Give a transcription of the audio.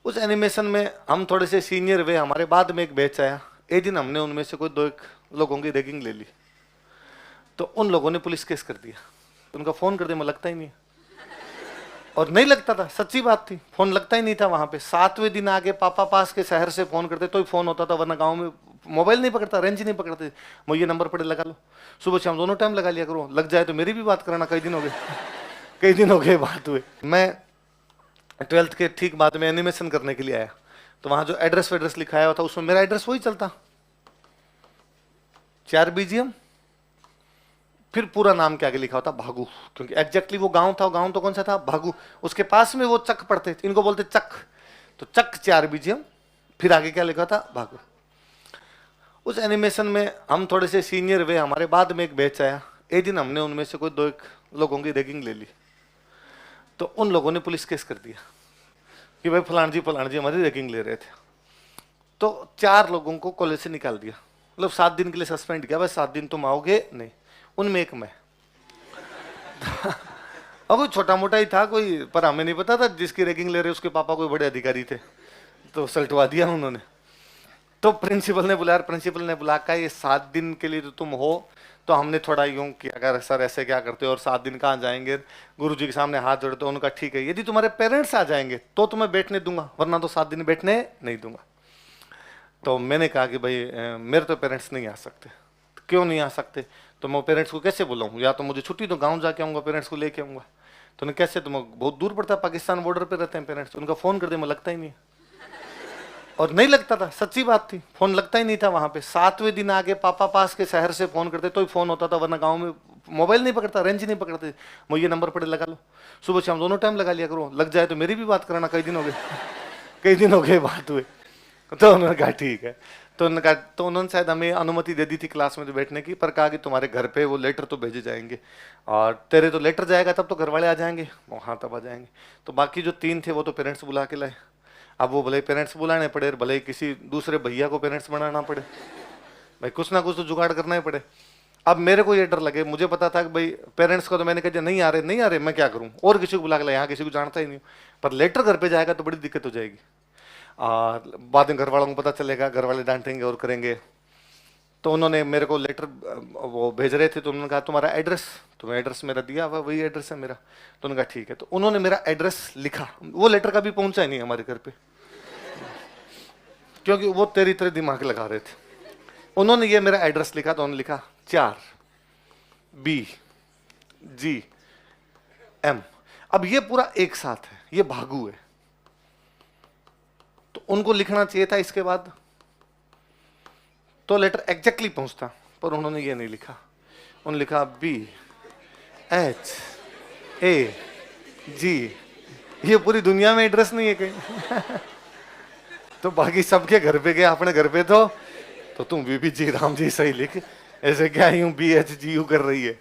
उस एनिमेशन में हम थोड़े से सीनियर हुए, हमारे बाद में एक बैच आया। एक दिन हमने उनमें से कोई दो एक लोगों की रैगिंग ले ली, तो उन लोगों ने पुलिस केस कर दिया। उनका फोन कर दिया, मुझे लगता ही नहीं, और नहीं लगता था, सच्ची बात थी, फोन लगता ही नहीं था वहां पे। 7वें दिन आके पापा पास के शहर से फोन करते तो ही फोन होता था, वरना गांव में मोबाइल नहीं पकड़ता, रेंज नहीं पकड़ते। मुझे ये नंबर पड़े लगा लो, सुबह शाम दोनों टाइम लगा लिया करो, लग जाए तो मेरी भी बात कराना। कई दिन हो गए कई दिन हो गए बात हुए। मैं 12th के ठीक बाद में एनिमेशन करने के लिए आया, तो वहां जो एड्रेस वेड्रेस लिखाया हुआ था उसमें मेरा एड्रेस वही चलता, 4 BGM, फिर पूरा नाम के आगे लिखा होता भागू, क्योंकि एग्जैक्टली वो गांव था। गांव तो कौन सा था, भागू। उसके पास में वो चक पड़ते, इनको बोलते चक, तो चक 4 BGM, फिर आगे क्या लिखा था, भागू। उस एनिमेशन में हम थोड़े से सीनियर हुए, हमारे बाद में एक बैच आया। एक दिन हमने उनमें से कोई दो एक लोगों की रैगिंग ले ली, तो उन लोगों ने पुलिस केस कर दिया कि भाई फलान जी हमारी रैगिंग ले रहे थे। तो 4 लोगों को कॉलेज से निकाल दिया, मतलब 7 दिन के लिए सस्पेंड किया, बस 7 दिन तुम आओगे नहीं। उनमें एक मैं अब कोई छोटा मोटा ही था कोई, पर हमें नहीं पता था जिसकी रैगिंग ले रहे उसके पापा कोई बड़े अधिकारी थे, तो सल्टवा दिया उन्होंने। तो प्रिंसिपल ने बुलाया, प्रिंसिपल ने बुला कहा ये 7 दिन के लिए तो तुम हो, तो हमने थोड़ा यूं किया, अगर सर ऐसे क्या करते हो और 7 दिन कहाँ जाएंगे, गुरुजी के सामने हाथ जोड़ते। उनका ठीक है, यदि तुम्हारे पेरेंट्स आ जाएंगे तो तुम्हें बैठने दूंगा, वरना तो 7 दिन बैठने नहीं दूंगा। तो मैंने कहा कि भाई मेरे तो पेरेंट्स नहीं आ सकते। क्यों नहीं आ सकते, तो मैं पेरेंट्स को कैसे बुलाऊं, या तो मुझे छुट्टी दो, गांव जाके आऊंगा, पेरेंट्स को लेके आऊंगा। तो उन्हें कैसे, तो बहुत दूर पड़ता है, पाकिस्तान बॉर्डर पे रहते हैं पेरेंट्स। उनका फोन कर दिया, मुझे लगता ही नहीं, और नहीं लगता था, सच्ची बात थी, फोन लगता ही नहीं था वहां पे। 7वें दिन आके पापा पास के शहर से फोन करते तो ही फोन होता था, वरना गांव में मोबाइल नहीं पकड़ता, रेंज नहीं पकड़ते। मुझे ये नंबर पड़े लगा लो, सुबह शाम दोनों टाइम लगा लिया करो, लग जाए तो मेरी भी बात कराना। कई दिन हो गए कई दिन हो गए बात हुए। तो उन्होंने कहा ठीक है। तो उन्होंने कहा, तो उन्होंने शायद हमें अनुमति दे दी थी क्लास में तो बैठने की, पर कहा कि तुम्हारे घर पे वो लेटर तो भेजे जाएंगे, और तेरे तो लेटर जाएगा तब तो घर वाले आ जाएंगे। हाँ तब आ जाएंगे। तो बाकी जो 3 थे वो तो पेरेंट्स बुला के लाए। अब वो भले पेरेंट्स बुलाने पड़े, भले किसी दूसरे भैया को पेरेंट्स बनाना पड़े, भाई कुछ ना कुछ तो जुगाड़ करना ही पड़े। अब मेरे को ये डर लगे, मुझे पता था कि भाई पेरेंट्स को तो मैंने कहा नहीं आ रहे नहीं आ रहे, मैं क्या करूं, और किसी को बुला के लाया, यहाँ किसी को जानता ही नहीं, पर लेटर घर पे जाएगा तो बड़ी दिक्कत हो जाएगी, और बाद में घर वालों को पता चलेगा, घर वाले डांटेंगे और करेंगे। तो उन्होंने मेरे को लेटर वो भेज रहे थे, तो उन्होंने कहा तुम्हारा एड्रेस, तो मैं एड्रेस मेरा दिया हुआ वही एड्रेस है मेरा। तो उन्होंने कहा ठीक है। तो उन्होंने मेरा एड्रेस लिखा, वो लेटर कभी पहुंचा ही नहीं हमारे घर पे, क्योंकि वो तेरी तरह दिमाग लगा रहे थे। उन्होंने ये मेरा एड्रेस लिखा, तो उन्होंने लिखा 4BGM। अब ये पूरा एक साथ है, ये भागू है, तो उनको लिखना चाहिए था इसके बाद, तो लेटर एग्जैक्टली पहुंचता, पर उन्होंने ये नहीं लिखा। उन्होंने लिखा BHAG। ये पूरी दुनिया में एड्रेस नहीं है कहीं तो बाकी सबके घर पे गए, अपने घर पे तो तुम BBG राम जी सही लिख, ऐसे क्या यूं BHGU कर रही है।